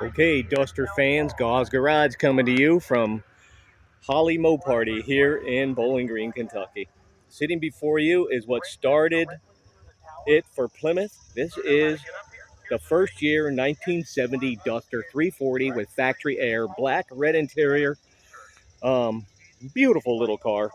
Okay, Duster fans, Gause Garage coming to you from Holly Mo Party here in Bowling Green, Kentucky. Sitting before you is what started it for Plymouth. This is the first year 1970 Duster 340 with factory air, black, red interior. Beautiful little car.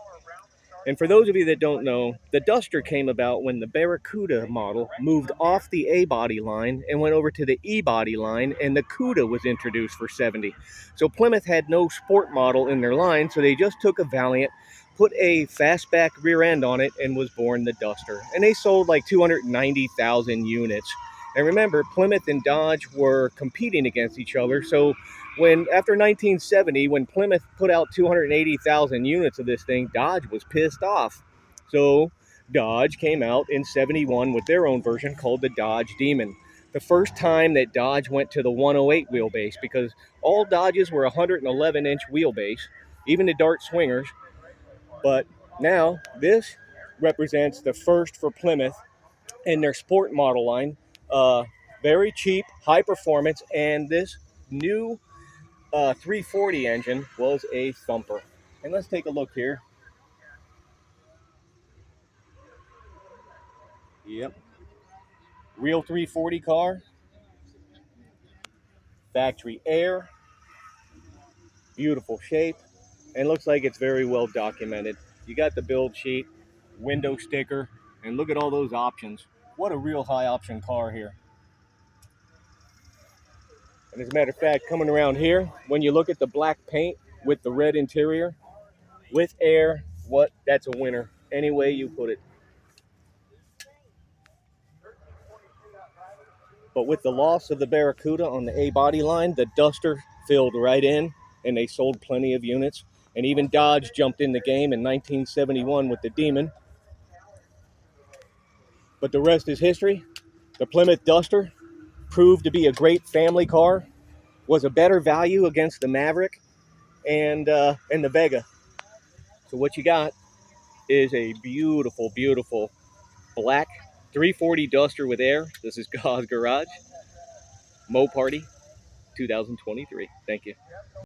And for those of you that don't know, the Duster came about when the Barracuda model moved off the A body line and went over to the E body line, and the Cuda was introduced for 70. So Plymouth had no sport model in their line, so they just took a Valiant, put a fastback rear end on it, and was born the Duster. And they sold like 290,000 units. And remember, Plymouth and Dodge were competing against each other, so after 1970, when Plymouth put out 280,000 units of this thing, Dodge was pissed off. So Dodge came out in 71 with their own version called the Dodge Demon. The first time that Dodge went to the 108 wheelbase, because all Dodges were 111-inch wheelbase, even the Dart Swingers. But now this represents the first for Plymouth in their sport model line. Very cheap, high performance, and this new 340 engine was a thumper. And let's take a look here. Yep. Real 340 car. Factory air. Beautiful shape. And looks like it's very well documented. You got the build sheet, window sticker, and look at all those options. What a real high option car here. And as a matter of fact, coming around here, when you look at the black paint with the red interior, with air, that's a winner. Any way you put it. But with the loss of the Barracuda on the A body line, the Duster filled right in, and they sold plenty of units. And even Dodge jumped in the game in 1971 with the Demon. But the rest is history. The Plymouth Duster proved to be a great family car, was a better value against the Maverick and the Vega. So what you got is a beautiful, beautiful black 340 Duster with air. This is Gause Garage, Mo Party 2023. Thank you.